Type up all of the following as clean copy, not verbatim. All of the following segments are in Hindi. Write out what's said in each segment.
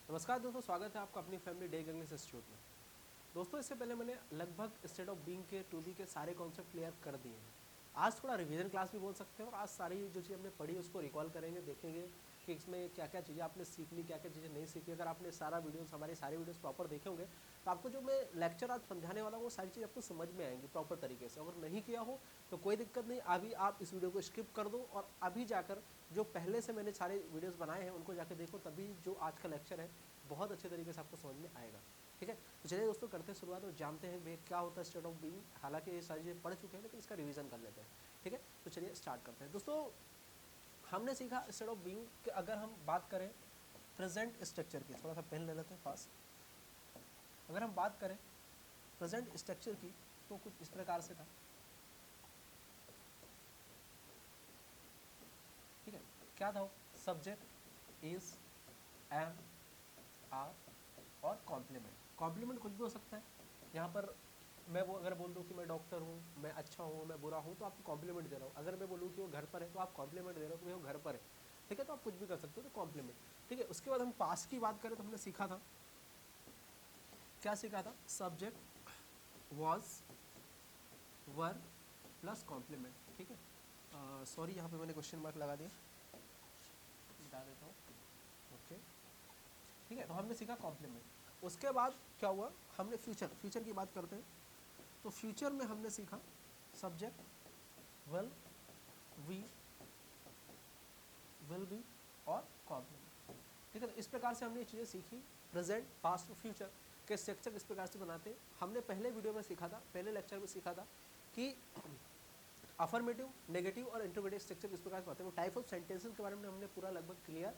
नमस्कार दोस्तों, स्वागत है आपका अपनी फैमिली डे इंग्लिश इंस्टीट्यूट में। दोस्तों, इससे पहले मैंने लगभग स्टेट ऑफ बीइंग के टू बी के सारे कॉन्सेप्ट क्लियर कर दिए हैं। आज थोड़ा रिवीजन क्लास भी बोल सकते हैं और आज सारी जो चीज़ हमने पढ़ी उसको रिकॉल करेंगे, देखेंगे कि इसमें क्या क्या चीज़ें आपने सीख ली, क्या क्या चीज़ें नहीं सीखी। अगर आपने सारा वीडियोस हमारे सारे वीडियोस प्रॉपर देखे होंगे तो आपको जो मैं लेक्चर आज समझाने वाला हूँ वो सारी चीज़ आपको समझ में आएंगी प्रॉपर तरीके से। अगर नहीं किया हो तो कोई दिक्कत नहीं, अभी आप इस वीडियो को स्किप कर दो और अभी जाकर जो पहले से मैंने सारे वीडियोस बनाए हैं उनको जाके देखो, तभी जो आज का लेक्चर है बहुत अच्छे तरीके से आपको समझ में आएगा। ठीक है, तो चलिए दोस्तों करते हैं शुरुआत और जानते हैं भाई क्या होता है स्टेट ऑफ बीइंग। हालांकि ये सारी चीज़ें पढ़ चुके हैं लेकिन इसका रिवीजन कर लेते हैं। ठीक है, तो चलिए स्टार्ट करते हैं। दोस्तों, हमने सीखा स्टेट ऑफ बीइंग कि अगर हम बात करें प्रेजेंट स्ट्रक्चर की, थोड़ा सा पेन ले लेते हैं पास। अगर हम बात करें प्रेजेंट स्ट्रक्चर की तो कुछ इस प्रकार से था। ठीक है, क्या था? सब्जेक्ट, इज, एम, आर और कॉम्प्लीमेंट। कॉम्प्लीमेंट कुछ भी हो सकता है। यहाँ पर मैं वो अगर बोल दूँ कि मैं डॉक्टर हूँ, मैं अच्छा हूँ, मैं बुरा हूँ, तो आपको कॉम्प्लीमेंट दे रहा हूँ। अगर मैं बोलूँ कि वो घर पर है तो आप कॉम्प्लीमेंट दे रहे हो कि वो घर पर है। ठीक है, तो आप कुछ भी कर सकते हो, तो कॉम्प्लीमेंट। ठीक है, उसके बाद हम पास की बात करें तो हमने सीखा था, क्या सीखा था? Subject, was, were plus complement. ठीक है, सॉरी यहाँ पे मैंने क्वेश्चन मार्क लगा दिया, मिटा देता हूँ। ओके, ठीक है, तो हमने सीखा कॉम्प्लीमेंट। उसके बाद क्या हुआ? हमने फ्यूचर की बात करते हैं तो फ्यूचर में हमने सीखा subject, will, we, will be और कॉम्प्लीमेंट। ठीक है, तो इस प्रकार से हमने ये चीज़ें सीखी। प्रेजेंट, पास्ट और फ्यूचर के स्ट्रक्चर इस प्रकार से बनाते हैं। हमने पहले वीडियो में सीखा था, पहले लेक्चर में सीखा था कि अफर्मेटिव, नेगेटिव और इंट्रोगेटिव स्ट्रक्चर इस प्रकार से बनाते हैं। टाइप ऑफ सेंटेंसेस के बारे में हमने पूरा लगभग क्लियर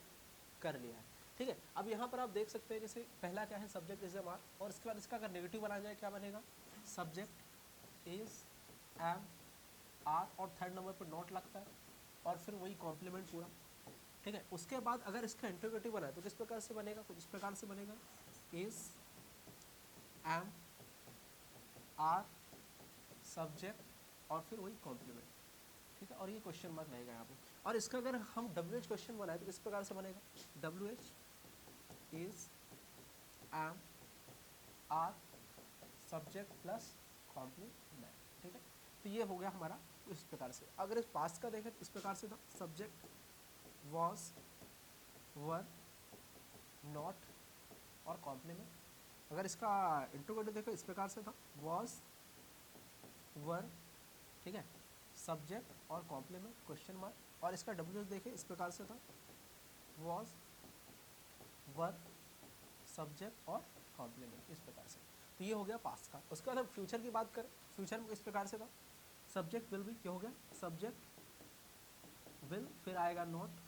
कर लिया है। ठीक है, अब यहाँ पर आप देख सकते हैं जैसे पहला क्या है? सब्जेक्ट इज एम आर, और इसके बाद इसका अगर नेगेटिव बनाया जाए क्या बनेगा? सब्जेक्ट इज एम आर और थर्ड नंबर पर नॉट लगता है और फिर वही कॉम्प्लीमेंट पूरा। ठीक है, उसके बाद अगर इसका इंट्रोगेटिव बनाए तो किस प्रकार से बनेगा? कुछ इस प्रकार से बनेगा, इज एम आर सब्जेक्ट और फिर वही कॉम्प्लीमेंट। ठीक है, और ये क्वेश्चन मार्क रहेगा यहाँ पे। और इसका अगर हम डब्ल्यू एच क्वेश्चन बनाए तो किस प्रकार से बनेगा? W H is am are subject plus complement. ठीक है, तो ये हो गया हमारा इस प्रकार से। अगर इस पास का देखें तो इस प्रकार से था, सब्जेक्ट, वॉज, वर, नॉट और कॉम्प्लीमेंट। अगर इसका इंट्रोगेटिव देखो इस प्रकार से था, वॉज, वर, ठीक है, सब्जेक्ट और कॉम्प्लीमेंट क्वेश्चन मार्क। और इसका डब्ल्यू देखें इस प्रकार से था, वॉज, वर, सब्जेक्ट और कॉम्प्लीमेंट, इस प्रकार से। तो ये हो गया पास्ट का। उसके बाद हम फ्यूचर की बात करें, फ्यूचर में इस प्रकार से था, सब्जेक्ट विल भी, क्या हो गया? सब्जेक्ट विल, फिर आएगा नॉट,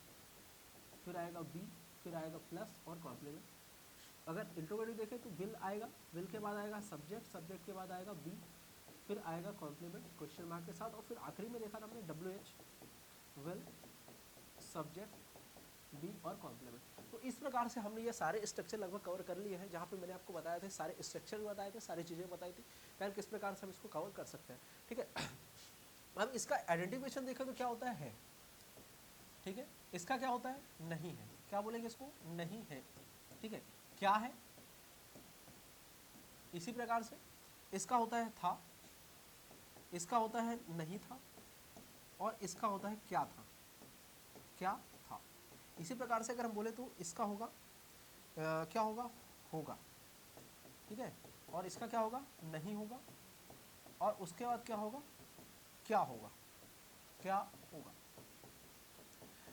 फिर आएगा बी, फिर आएगा प्लस और कॉम्प्लीमेंट। अगर इंट्रोगेटिव देखें तो विल आएगा, विल के बाद आएगा सब्जेक्ट, सब्जेक्ट के बाद आएगा बी, फिर आएगा कॉम्प्लीमेंट क्वेश्चन मार्क के साथ, और फिर आखिरी में देखा था हमने W H, will, subject, be और कॉम्प्लीमेंट। तो इस प्रकार से हमने ये सारे स्ट्रक्चर लगभग कवर कर लिए हैं, जहाँ पे मैंने आपको बताया था सारे स्ट्रक्चर भी बताए थे, सारी चीज़ें बताई थी यार किस प्रकार से हम इसको कवर कर सकते हैं। ठीक है, अब इसका आइडेंटिफिकेशन देखा तो क्या होता है? ठीक है, इसका क्या होता है? नहीं है। क्या बोलेंगे इसको? नहीं है। ठीक है, क्या है? इसी प्रकार से इसका होता है था, इसका होता है नहीं था, और इसका होता है क्या था, क्या था। इसी प्रकार से अगर हम बोले तो इसका होगा क्या होगा? होगा। ठीक है, और इसका क्या होगा? नहीं होगा, और उसके बाद क्या होगा? क्या होगा, क्या होगा।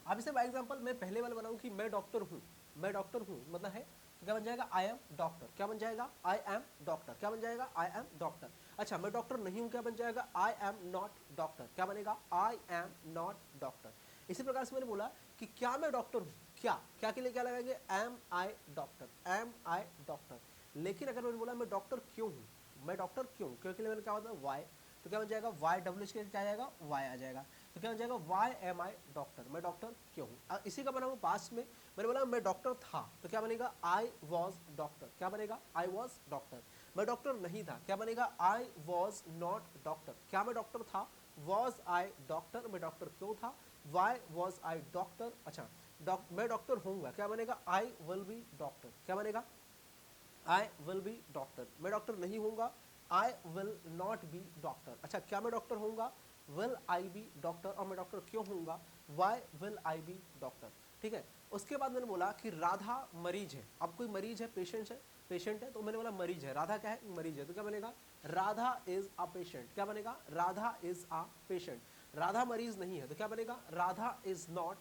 अब इसे बाय एग्जांपल मैं पहले वाला बनाऊं कि मैं डॉक्टर हूं, मैं डॉक्टर हूं मतलब है तो क्या बन जाएगा? I am doctor. क्या बन जाएगा? I am doctor. क्या बन जाएगा? I am doctor. अच्छा, मैं डॉक्टर नहीं हूं, क्या बन जाएगा? आई एम नॉट डॉक्टर। क्या बनेगा? I am not doctor. इसी प्रकार से मैंने बोला कि क्या मैं डॉक्टर हूं, क्या क्या के लिए क्या लगाएंगे? एम आई डॉक्टर, एम आई डॉक्टर। लेकिन अगर मैंने बोला मैं डॉक्टर क्यों हूं, मैं डॉक्टर क्यों, क्यों के लिए मैंने क्या होता है? वाई। तो क्या बन जाएगा? वाई डब्ल्यू एच के क्या आ जाएगा? वाई आ जाएगा। तो क्या बन जाएगा? वाई एम आई डॉक्टर, मैं डॉक्टर क्यों हूँ। इसी का बना हुआ पास्ट में मैंने बोला मैं डॉक्टर था तो क्या बनेगा? I was doctor. क्या बनेगा? I was doctor. मैं डॉक्टर नहीं था, क्या बनेगा? आई वॉज नॉट डॉक्टर। क्या मैं डॉक्टर था? Was I doctor. मैं डॉक्टर क्यों था? Why was I doctor. अच्छा, मैं डॉक्टर होऊंगा, क्या बनेगा, आई विल बी डॉक्टर, क्या बनेगा, आई विल बी डॉक्टर। मैं डॉक्टर नहीं होऊंगा, I will not B doctor. अच्छा, क्या मैं डॉक्टर होऊंगा, विल आई बी डॉक्टर। और मैं डॉक्टर क्यों होऊंगा, why will I be doctor. ठीक है, उसके बाद मैंने बोला कि राधा मरीज है। अब कोई मरीज है, पेशेंट है, तो मैंने बोला मरीज है, राधा क्या है, मरीज है, तो क्या बनेगा, राधा इज अ पेशेंट। क्या बनेगा, Radha is a patient. Radha मरीज नहीं है, तो क्या बनेगा, राधा इज नॉट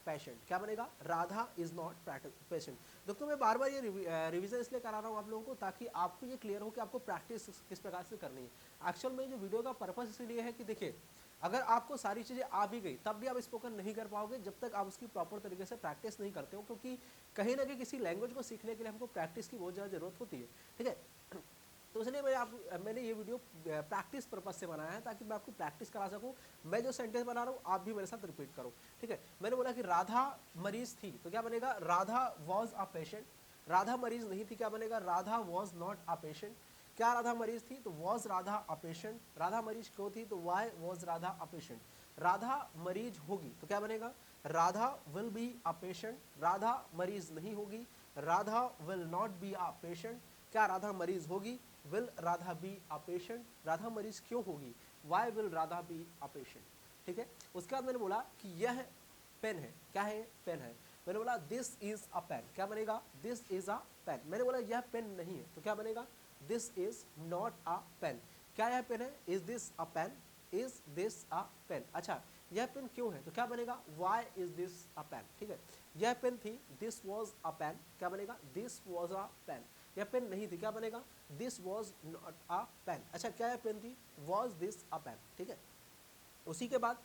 पेशेंट। क्या बनेगा, राधा इज नॉट पेशेंट। दोस्तों मैं बार बार ये रिवीजन इसलिए करा रहा हूँ आप लोगों को, ताकि आपको ये क्लियर हो कि आपको प्रैक्टिस किस प्रकार से करनी है। एक्चुअल में जो वीडियो का पर्पस इसलिए है कि देखिए, अगर आपको सारी चीज़ें आ भी गई तब भी आप स्पोकन नहीं कर पाओगे जब तक आप उसकी प्रॉपर तरीके से प्रैक्टिस नहीं करते हो, क्योंकि कहीं ना कहीं किसी लैंग्वेज को सीखने के लिए हमको प्रैक्टिस की बहुत ज़्यादा जरूरत होती है। ठीक है, तो इसलिए मैंने ये वीडियो प्रैक्टिस पर्पज से बनाया है, ताकि मैं आपको प्रैक्टिस करा सकूं। मैं जो सेंटेंस बना रहा हूँ आप भी मेरे साथ रिपीट करो। ठीक है, मैंने बोला कि राधा मरीज थी, तो क्या बनेगा, Radha was a patient. Radha मरीज नहीं थी, क्या बनेगा, Radha was not a patient. क्या राधा मरीज थी, तो was Radha a patient. Radha मरीज क्यों थी, तो why was Radha a patient. Radha मरीज होगी, तो क्या बनेगा, Radha will be a patient. Radha मरीज नहीं होगी, Radha will not be a patient. क्या राधा मरीज होगी, will Radha be a patient. Radha मरीज क्यों होगी, why will Radha be a patient. ठीक है, उसके बाद मैंने बोला कि यह पेन है। क्या है, पेन है। मैंने बोला दिस इज अ पेन। क्या बनेगा, दिस इज अ पेन। मैंने बोला यह पेन नहीं है, तो क्या बनेगा, this is not a pen. क्या यह पेन है, is this a pen, is this a pen. अच्छा, यह पेन क्यों है, तो क्या बनेगा, why is this a pen. ठीक है, यह पेन थी, दिस वॉज अ पेन। क्या बनेगा, दिस वॉज अ पेन। यह पेन नहीं थी, क्या बनेगा, this was not a pen. अच्छा, क्या यह पेन थी, वॉज दिस अ पेन। ठीक है, उसी के बाद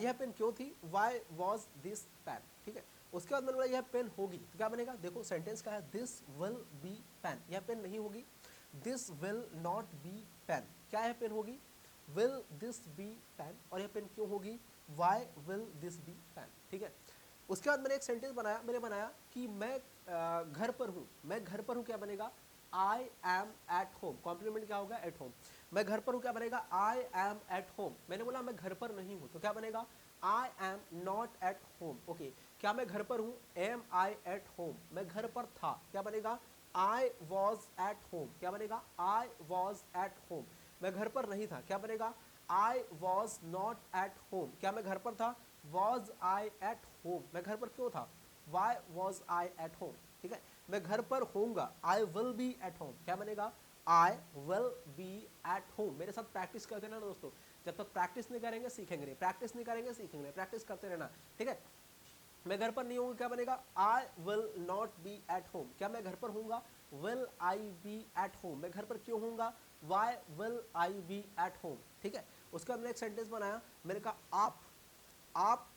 यह पेन क्यों थी, वाई वॉज दिस पेन। ठीक है, उसके बाद मैंने बोला यह पेन होगी, तो क्या बनेगा, देखो सेंटेंस का है, दिस विल बी पेन। यह पेन नहीं होगी, this will not be pen. क्या यह पेन होगी, विल दिस बी पेन। और यह पेन क्यों होगी, why will this be pen. ठीक है, उसके बाद मैंने एक सेंटेंस बनाया कि मैं घर पर हूँ। मैं घर पर हूँ, क्या बनेगा, I am at home. Complement क्या होगा, एट होम। मैं घर पर हूँ, क्या बनेगा, आई एम एट होम। मैंने बोला मैं घर पर नहीं हूँ, तो क्या बनेगा, I am not at home. Okay, क्या मैं घर पर हूँ, एम आई एट होम। मैं घर पर था, क्या बनेगा, आई वॉज एट होम। क्या बनेगा, आई वॉज एट होम। मैं घर पर नहीं था, क्या बनेगा, आई वॉज नॉट एट होम। क्या मैं घर पर था, वॉज आई एट होम। मैं घर पर क्यों था, why was I eight home. ठीक है, मैं घर पर होऊंगा, I will be at home. क्या बनेगा, I will be at home. मेरे साथ प्रैक्टिस करते रहना दोस्तों, जब तक प्रैक्टिस नहीं करेंगे सीखेंगे नहीं, प्रैक्टिस नहीं करेंगे सीखेंगे नहीं, प्रैक्टिस करते रहना। ठीक है, मैं घर पर नहीं होऊंगा, क्या बनेगा, I will not be at home. क्या मैं घर पर होऊंगा, will I be at home. मैं घर पर क्यों होऊंगा, why will I be at home. ठीक है, उसका मैंने एक सेंटेंस बनाया, मैंने कहा आप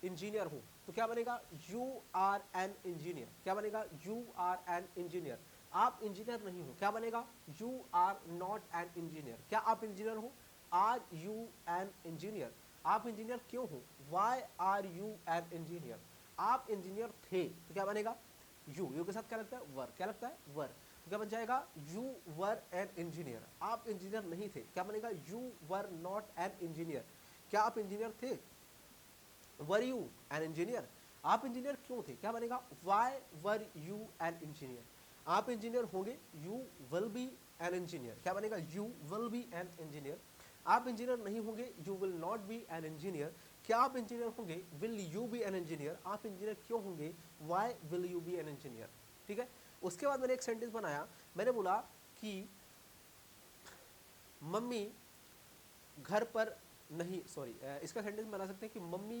इंजीनियर हो, तो क्या बनेगा, यू आर एन इंजीनियर। क्या बनेगा, यू आर एन इंजीनियर। आप इंजीनियर नहीं हो, क्या बनेगा, you are not an engineer. क्या आप इंजीनियर हो, आर यू एन इंजीनियर। आप इंजीनियर क्यों हो, why are you an engineer. आप इंजीनियर थे, तो क्या बनेगा, यू के साथ क्या लगता है, वर। क्या लगता है, वर। तो क्या बन जाएगा, यू वर एन इंजीनियर। आप इंजीनियर नहीं थे, क्या बनेगा, you were not an engineer. क्या आप इंजीनियर थे, वर यू एन इंजीनियर। आप इंजीनियर क्यों थे, क्या बनेगा, Y were you an engineer. आप इंजीनियर होंगे, you will B an engineer. क्या बनेगा, you will B an engineer. आप इंजीनियर नहीं होंगे, you will not B an engineer. क्या आप इंजीनियर होंगे, will you be an engineer. आप इंजीनियर क्यों होंगे, why will you be an engineer. ठीक है, उसके बाद मैंने एक सेंटेंस बनाया, मैंने बोला कि मम्मी घर पर नहीं, सॉरी, इसका सेंटेंस बना सकते हैं कि मम्मी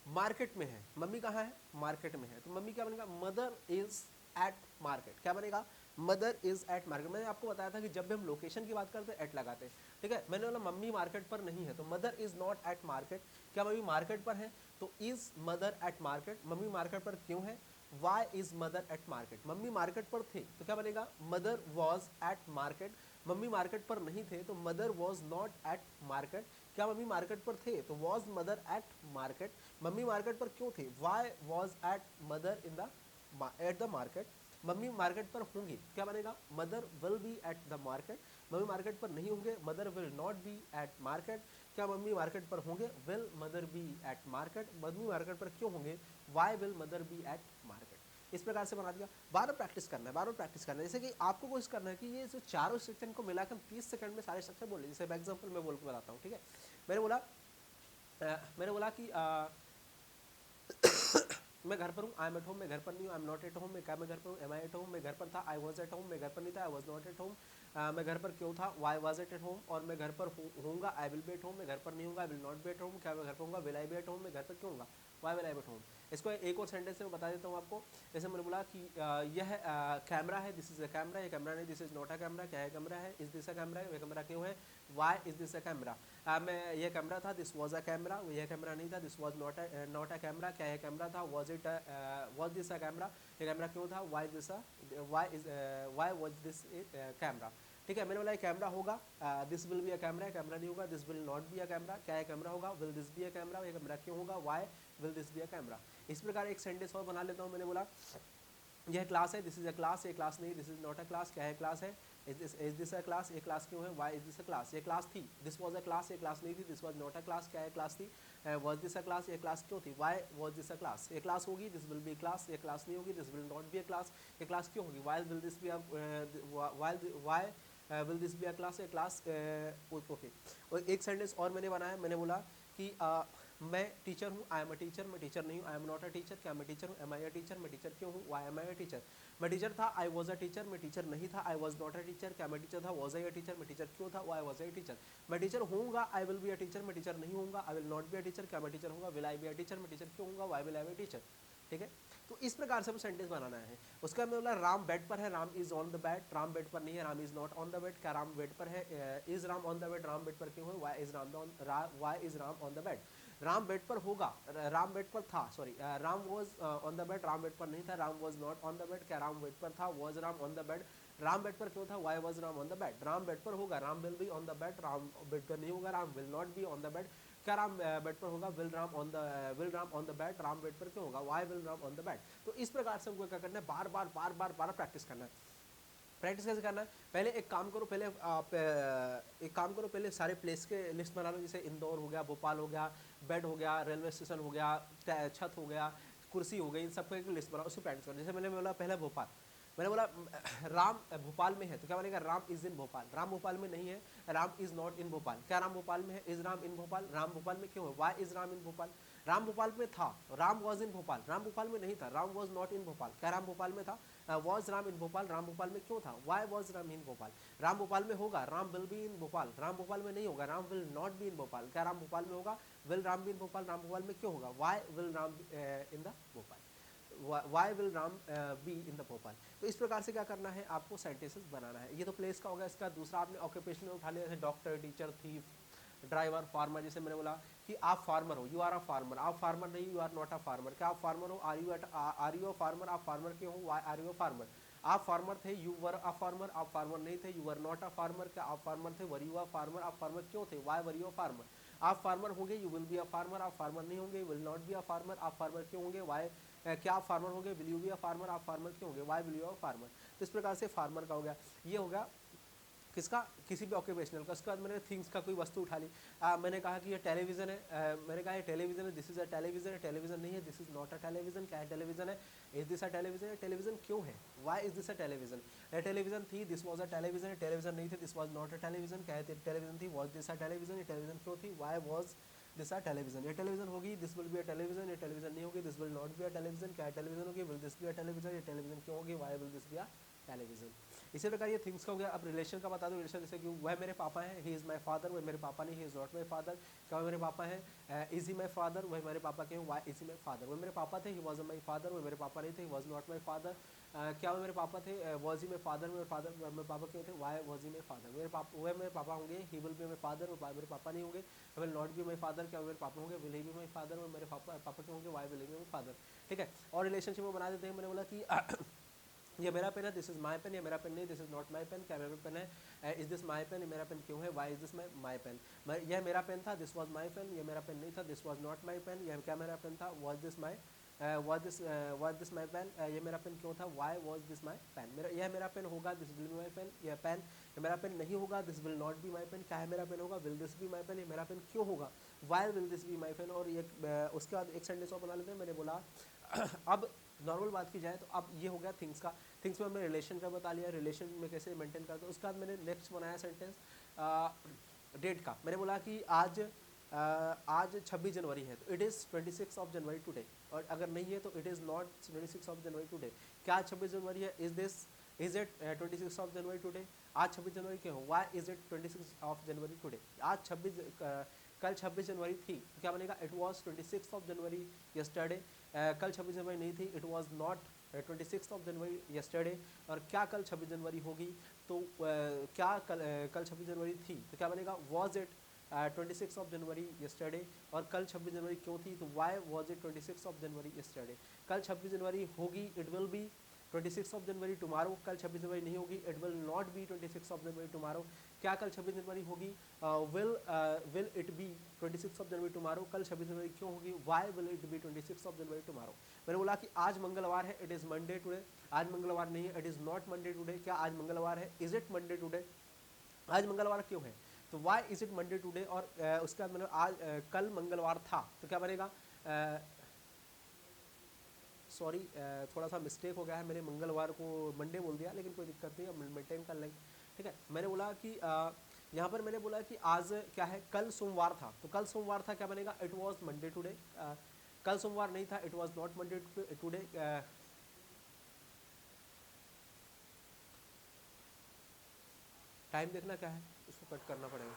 मार्केट में है। मम्मी कहाँ है, मार्केट में है। तो मम्मी क्या बनेगा, मदर इज एट मार्केट। क्या बनेगा, मदर इज एट मार्केट। मैंने आपको बताया था कि जब भी हम लोकेशन की बात करते हैं एट लगाते हैं। ठीक है, मैंने बोला मम्मी मार्केट पर नहीं है, तो mother is not at market. क्या मम्मी मार्केट पर है, तो is mother at market. Mummy market पर क्यों है, why is mother at market. Mummy market पर थे, तो क्या बनेगा, mother was at market. Mummy market पर नहीं थे, तो mother was not at market. क्या मम्मी मार्केट पर थे, तो was mother at market. Mummy market पर क्यों थे, why was at mother in the at the market. Mummy market पर होंगे, क्या बनेगा, mother will be at the market. Mummy market पर नहीं होंगे, mother will not be at market. क्या मम्मी मार्केट पर होंगे, will mother be at market, mummy market पर क्यों होंगे, why will mother be at market. इस प्रकार से बना दिया। बार बार प्रैक्टिस करना है, बार बार प्रैक्टिस करना है। जैसे कि आपको कोशिश करना है कि ये जो चारों स्ट्रक्चर को मिलाकर 30 सेकंड में सारे स्ट्रक्चर बोले। जैसे एग्जाम्पल मैं बोल के बताता हूँ, ठीक है। मैंने बोला कि मैं घर पर हूँ, आई एम एट होम, मैं घर पर नहीं हूँ, I am not at home, मैं घर पर हूँ, एम आई एट होम, मैं घर पर था, आई वॉज एट होम, मैं घर पर नहीं था, I was not eight home, मैं घर पर क्यों था, वाई वॉज एट होम, और मैं घर पर होऊंगा, I will be at home, मैं घर पर नहीं हूँगा, I will not be at home, क्या मैं घर पर होऊंगा, will I be at home, मैं घर पर क्यों होऊंगा, why will I be at home. इसको एक और सेंटेंस में बता देता हूँ आपको। जैसे मैंने बोला कि यह कैमरा है, दिस इज अ कैमरा, ये कैमरा नहीं, this is not a camera, क्या है कैमरा है, इज दिस अ कैमरा है, वह कैमरा क्यों है, why is this a camera. मैं यह कैमरा था, दिस वॉज अ कैमरा, यह कैमरा नहीं था, this was not a camera, क्या यह कैमरा था, वॉज दिस अ कैमरा, ये कैमरा क्यों था, वाई वॉज दिस कैमरा। ठीक है, मैंने बोला कैमरा होगा, this will be a camera, camera नहीं होगा, this will not be a camera, क्या है कैमरा होगा, will this be a camera, ये कैमरा क्यों होगा, why will this be a camera. इस प्रकार एक सेंटेंस और बना लेता हूँ। मैंने बोला यह क्लास है, दिस इज अ क्लास, ये क्लास नहीं, this is not a class, क्या है क्लास है, इज दिस अ क्लास, ये क्लास क्यों है, why is this a class, ये क्लास थी, दिस वॉज अ क्लास, ये क्लास नहीं थी, this was not a class, क्या है क्लास थी, वॉज दिस अ क्लास, ये क्लास क्यों थी, why was this a class, ये क्लास होगी, दिस विल बी क्लास, ये क्लास नहीं होगी, this will not be a class, ये क्लास क्यों होगी, why will this be why will this be a class, ये क्लास ओके। और एक सेंटेंस और मैंने बनाया, मैंने बोला कि मैं टीचर हूँ, आई एम अ टीचर, मैं टीचर नहीं हूँ, I am not a teacher, क्या मैं टीचर हूँ, एम आई अ टीचर, मैं टीचर क्यों हूँ, why am I a teacher. मैं टीचर था, आई वॉज अ टीचर, मैं टीचर नहीं था, I was not a teacher, क्या मैं टीचर था, वॉज आई अ टीचर, मैं टीचर क्यों था, why was I a teacher. मैं टीचर होऊंगा, I will be a teacher, मैं टीचर नहीं होऊंगा, I will not be a teacher, क्या मैं टीचर होऊंगा, will I be a teacher, मैं टीचर क्यों होऊंगा, why will I be a teacher. ठीक है, तो इस प्रकार से हम सेंटेंस बनाना है। उसका मैं बोला राम बेड पर है, Ram is on the bed, Ram bed पर नहीं है, Ram is not on the bed, क्या राम बेड पर है, is Ram on the bed, Ram bed पर क्यों है, why is Ram on the bed. Ram bed पर होगा, राम बेड पर था, sorry, Ram was on the bed, Ram bed पर नहीं था, Ram was not on the bed, क्या राम बेड पर था, was Ram on the bed, Ram bed पर क्यों था, why was Ram on the bed. Ram bed पर होगा, Ram will be on the bed, Ram bed पर नहीं होगा, Ram will not be on the bed, क्या राम बेड पर होगा, will Ram on the bed, Ram bed पर क्यों होगा, why will Ram on the bed. तो इस प्रकार से हमको क्या करना है, बार बार बार बार बार प्रैक्टिस करना है। प्रैक्टिस कैसे करना है, पहले एक काम करो, पहले आप एक काम करो, पहले सारे प्लेस के लिस्ट बना लो। जैसे इंदौर हो गया, भोपाल हो गया, बेड हो गया, रेलवे स्टेशन हो गया, छत हो गया, कुर्सी हो गई, इन सबको एक लिस्ट बनाओ, उसको प्रैक्टिस करो। जैसे मैंने बोला पहला भोपाल, मैंने बोला राम भोपाल में है, तो क्या बनेगा, राम इज इन भोपाल, राम भोपाल में नहीं है, Ram is not in Bhopal, क्या राम भोपाल में है, इज राम इन भोपाल, राम भोपाल में क्यों है, why is Ram in Bhopal. Ram Bhopal में था, राम वॉज इन भोपाल, राम भोपाल में नहीं था, Ram was not in Bhopal, क्या राम भोपाल में था, वॉज राम इन भोपाल, राम भोपाल में क्यों था, why was Ram in Bhopal. Ram Bhopal में होगा, Ram will be in Bhopal, Ram Bhopal में नहीं होगा, Ram will not be in Bhopal, क्या राम भोपाल में होगा, will Ram be in Bhopal, Ram Bhopal में क्यों होगा, why will Ram in the Bhopal, why will Ram be in the Bhopal. तो इस प्रकार से क्या करना है, आपको सेंटेंसेस बनाना है। ये तो प्लेस का होगा। इसका दूसरा आपने ऑक्यूपेशन में उठा लिया, जैसे doctor, teacher, thief, driver, farmer. जैसे मैंने बोला कि आप फार्मर हो, यू आर अ फार्मर, आप फार्मर नहीं, you are not a farmer, क्या आप फार्मर हो, आर यू अ फार्मर, आप फार्मर क्यों हो, why are you a farmer. आप फार्मर थे, यू वर अ फार्मर, आप फार्मर नहीं थे, you were not a farmer, क्या आप फार्मर थे, वर यू अ फार्मर, आप फार्मर क्यों थे, why were you a farmer. आप फार्मर होंगे, you will be a farmer, आप फार्मर नहीं होंगे, will not be a farmer, आप फार्मर क्यों होंगे, वाई क्या आप फार्मर होंगे, will you be a farmer, आप फार्मर क्यों होंगे, why will you a farmer. तो इस प्रकार से फार्मर का हो गया। ये हो गया किसका, किसी भी ऑक्यूपेशनल का। उसके बाद मैंने थिंग्स का कोई वस्तु उठा ली। मैंने कहा कि ये टेलीविजन है, मैंने कहा ये टेलीविजन है, this is a television, television नहीं है, this is not a television, क्या है टेलीविजन है, is this a television, television क्यों है, why is this a television. Television थी, this was a television, television नहीं थी, this was not a television, क्या है टेलीविजन थी, वॉज दिस अ टेलीविजन, ये टेलीविजन क्यों थी, why was this a television. ये टेलीविजन होगी, this will be a television, ये टेलीविजन नहीं होगी, this will not be a television, क्या टेलीविजन होगी, will this be a television, ये टेलीविजन क्यों होगी, why will this be a television. इसी प्रकार ये थिंग्स का हो गया। अब रिलेशन का बता दो। रिलेशन जैसे कि वह मेरे पापा है, ही इज़ माई फादर, वह मेरे पापा नहीं, he is not my father, क्या वह मेरे पापा है, इज ही माई फादर, वह मेरे पापा के, why is he my father. वह मेरे पापा थे, ही वॉज माई फादर, वह मेरे पापा नहीं थे, he was not my father, क्या वह मेरे पापा थे, वॉज ही माई फादर, मेरे फादर मेरे पापा क्यों थे, why was he my father. मेरे पापा, वह मेरे पापा होंगे, he will be my father, मेरे पापा नहीं होंगे, will not be my father, क्या मेरे पापा होंगे, will he be my father, वह मेरे पापा क्यों होंगे, why will he be my father. ठीक है, और रिलेशनशिप में बना देते हैं। मैंने बोला कि ये मेरा पेन है, दिस इज माई पेन, ये मेरा पेन नहीं, this is not my pen, क्या मेरा पेन है, इज दिस माई पेन, ये मेरा पेन क्यों है, why is this my pen. यह मेरा पेन था, दिस वॉज माई पेन, ये मेरा पेन नहीं था, this was not my pen, यह क्या मेरा पेन था, was this my was this my pen, ये मेरा पेन क्यों था, why was this my pen, मेरा यह मेरा पेन होगा, this will be my pen, यह पेन ये मेरा पेन नहीं होगा, this will not be my pen, क्या है मेरा पेन होगा, will this be my pen, ये मेरा पेन क्यों होगा, why will this be my pen। और ये उसके बाद एक सेंटेंस और बना लेते हैं। मैंने बोला अब नॉर्मल बात की जाए तो अब ये हो गया थिंग्स का, थिंग्स में हमने रिलेशन का बता लिया, रिलेशन में कैसे मेंटेन करते हैं। उसके बाद मैंने नेक्स्ट बनाया सेंटेंस डेट का। मैंने बोला कि आज 26 जनवरी है, तो it is 26 of January today, और अगर नहीं है तो it is not 26 of January today. क्या आज 26 जनवरी है, is it 26 of January today, आज 26 जनवरी क्यों, why is it 26 of January today, आज कल 26 जनवरी थी, तो क्या बनेगा, it was 26 of January yesterday. कल 26 जनवरी नहीं थी, it was not 26 of January yesterday. और क्या कल 26 जनवरी होगी, तो क्या कल 26 जनवरी थी, तो क्या बनेगा, was it 26 of January yesterday. और कल 26 जनवरी क्यों थी, तो why was it 26 of January yesterday. कल 26 जनवरी होगी, it will B 26 of January tomorrow, कल 26 जनवरी नहीं होगी, it will not B 26 of January tomorrow. क्या कल 26 जनवरी होगी, will it B 26 of January tomorrow, कल 26 जनवरी क्यों होगी, why will it B 26 of January tomorrow. मैंने बोला कि आज मंगलवार है, इट इज़ मंडे टुडे, आज मंगलवार नहीं है, it is not Monday today. क्या आज मंगलवार है, इज इट मंडे टुडे, आज मंगलवार क्यों है, तो why is it Monday today. और उसके बाद मैंने आज कल मंगलवार था, तो क्या बनेगा, सॉरी थोड़ा सा मिस्टेक हो गया है, मैंने मंगलवार को मंडे बोल दिया, लेकिन कोई दिक्कत नहीं है, मेंटेन कर लेंगे, ठीक है। मैंने बोला कि यहाँ पर मैंने बोला कि आज क्या है, कल सोमवार था, तो कल सोमवार था, क्या बनेगा, इट वॉज मंडे टुडे। कल सोमवार नहीं था, it was not Monday today. Time देखना क्या है, इसको कट करना पड़ेगा।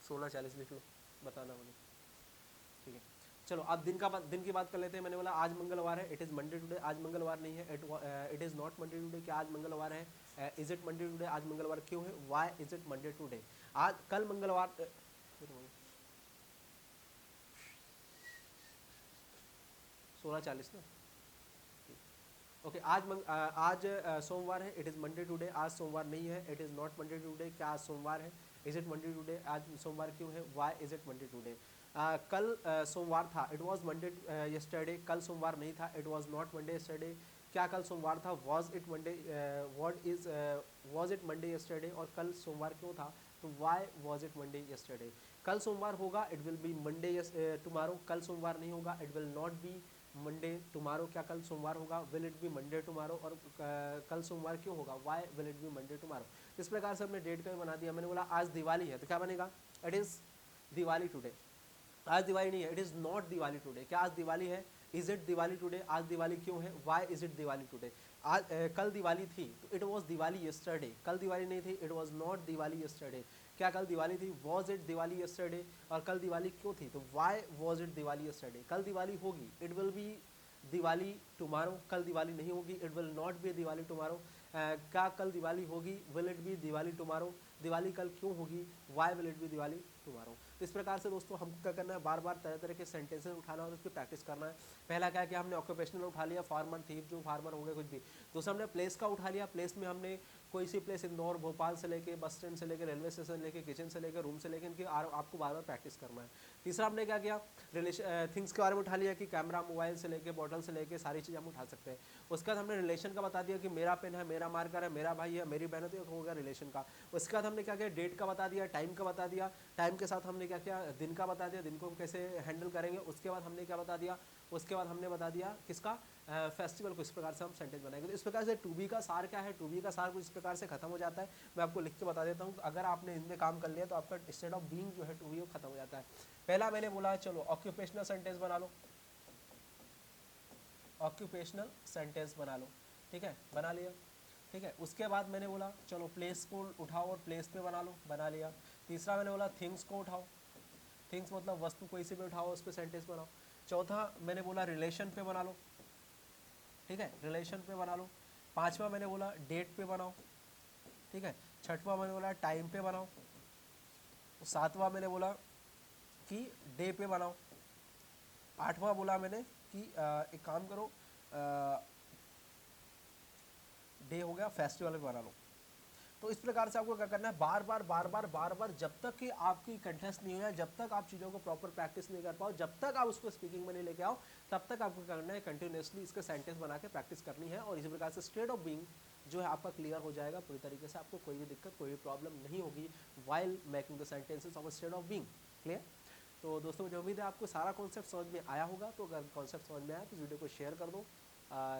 16:40 लिख लो, बताना मुझे, ठीक है। चलो अब दिन की बात कर लेते हैं। मैंने बोला आज मंगलवार है, इट इज़ मंडे टुडे, आज मंगलवार नहीं है, it is not Monday today. क्या आज मंगलवार है, इज इट मंडे टुडे, आज मंगलवार क्यों है, why is it Monday today. आज कल मंगलवार 16:40 ना, ओके। आज सोमवार है, इट इज़ मंडे टुडे, आज सोमवार नहीं है, it is not Monday today. क्या आज सोमवार है, इज इट मंडे टुडे, आज सोमवार क्यों है, why is it Monday today. कल सोमवार था, इट वॉज मंडे यस्टरडे, कल सोमवार नहीं था, it was not Monday yesterday. क्या कल सोमवार था, वॉज इट मंडे यस्टरडे। और कल सोमवार क्यों था, तो why was it Monday yesterday. कल सोमवार होगा, it will be Monday tomorrow, कल सोमवार नहीं होगा, it will not be Monday tomorrow. क्या कल सोमवार होगा, will it be Monday tomorrow. और कल सोमवार क्यों होगा, why will it be Monday tomorrow. इस प्रकार से हमने डेट का भी बना दिया। मैंने बोला आज दिवाली है, तो क्या बनेगा, इट इज़ दिवाली टुडे, आज दिवाली नहीं है, it is not Diwali today. क्या आज दिवाली है, इज इट दिवाली टुडे, आज दिवाली क्यों है, why is it Diwali today. आज कल दिवाली थी, तो इट वॉज दिवाली यस्टरडे, कल दिवाली नहीं थी, it was not Diwali yesterday. क्या कल दिवाली थी, वॉज इट दिवाली यस्टरडे। और कल दिवाली क्यों थी, तो why was it Diwali yesterday. कल दिवाली होगी, it will be Diwali tomorrow, कल दिवाली नहीं होगी, it will not be Diwali tomorrow. क्या कल दिवाली होगी, will it be Diwali tomorrow. Diwali कल क्यों होगी, why will it be Diwali tomorrow. तो इस प्रकार से दोस्तों हमको क्या करना है, बार बार तरह तरह के सेंटेंसेस उठाना और उसकी प्रैक्टिस करना है। पहला क्या कि हमने ऑक्यूपेशनल उठा लिया, फार्मर थीफ जो फार्मर हो गए कुछ भी। दूसरा हमने प्लेस का उठा लिया, प्लेस में हमने कोई सी प्लेस इंदौर भोपाल से लेके बस स्टैंड से लेके रेलवे स्टेशन लेके किचन से लेके रूम से लेके इनकी आपको बार बार प्रैक्टिस करना है। तीसरा हमने क्या किया, थिंग्स के बारे में उठा लिया कि कैमरा मोबाइल से लेके बॉटल से लेके सारी चीज़ हम उठा सकते हैं। उसके बाद हमने रिलेशन का बता दिया कि मेरा पेन है, मेरा मार्कर है, मेरा भाई है, मेरी बहन है, तो ये हो गया रिलेशन का। उसके बाद हमने क्या किया, डेट का बता दिया, टाइम का बता दिया, टाइम के साथ हमने क्या किया, दिन का बता दिया, दिन को हम कैसे हैंडल करेंगे। उसके बाद हमने क्या बता दिया, उसके बाद हमने बता दिया किसका, फेस्टिवल को। इस प्रकार से हम सेंटेंस बनाएंगे। तो इस प्रकार से टू बी का सार क्या है, टू बी का सार कुछ इस प्रकार से खत्म हो जाता है। मैं आपको लिख के बता देता हूँ, अगर आपने इनमें काम कर लिया तो आपका स्टेट ऑफ बीइंग जो है टू बी वो खत्म हो जाता है। पहला मैंने बोला, चलो ऑक्यूपेशनल सेंटेंस बना लो, ऑक्यूपेशनल सेंटेंस बना लो, ठीक है, बना लिया, ठीक है। उसके बाद मैंने बोला चलो प्लेस को उठाओ और प्लेस पे बना लो, बना लिया। तीसरा मैंने बोला थिंग्स को उठाओ, थिंग्स मतलब वस्तु कोई से भी उठाओ, उस पर सेंटेंस बनाओ। चौथा मैंने बोला रिलेशन पे बना लो, ठीक है, रिलेशन पे बना लो। पांचवा मैंने बोला डेट पे बनाओ, ठीक है। छठवां मैंने बोला टाइम पे बनाओ। सातवां मैंने बोला कि डे पे बनाओ। आठवां बोला मैंने कि एक काम करो, डे हो गया, फेस्टिवल पे बना लो। तो इस प्रकार से आपको क्या करना है, बार बार जब तक कि आपकी कंटेस्ट नहीं हो जाए, जब तक आप चीज़ों को प्रॉपर प्रैक्टिस नहीं कर पाओ, जब तक आप उसको स्पीकिंग में नहीं लेके आओ, तब तक आपको क्या करना है, कंटिन्यूसली इसके सेंटेंस बना के प्रैक्टिस करनी है। और इसी प्रकार से स्टेट ऑफ बीइंग जो है आपका क्लियर हो जाएगा पूरी तरीके से, आपको कोई भी दिक्कत, कोई भी प्रॉब्लम नहीं होगी while making the sentences of state of being. Clear? तो दोस्तों मुझे उम्मीद है आपको सारा कॉन्सेप्ट समझ में आया होगा। तो अगर कॉन्सेप्ट समझ में आया तो इस वीडियो को शेयर कर दो,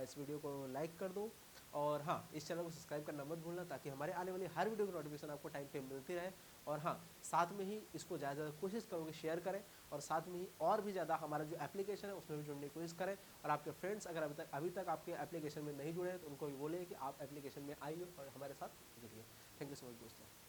इस वीडियो को लाइक कर दो, और हाँ, इस चैनल को सब्सक्राइब करना मत भूलना, ताकि हमारे आने वाली हर वीडियो की नोटिफिकेशन आपको टाइम पे मिलती रहे। और हाँ, साथ में ही इसको ज़्यादा से ज़्यादा कोशिश करोगे शेयर करें, और साथ में ही और भी ज़्यादा हमारा जो एप्लीकेशन है उसमें भी जुड़ने की कोशिश करें। और आपके फ्रेंड्स अगर अभी तक आपके एप्लीकेशन में नहीं जुड़े हैं तो उनको भी बोले कि आप एप्लीकेशन में आइए और हमारे साथ जुड़िए। थैंक यू सो मच दोस्तों।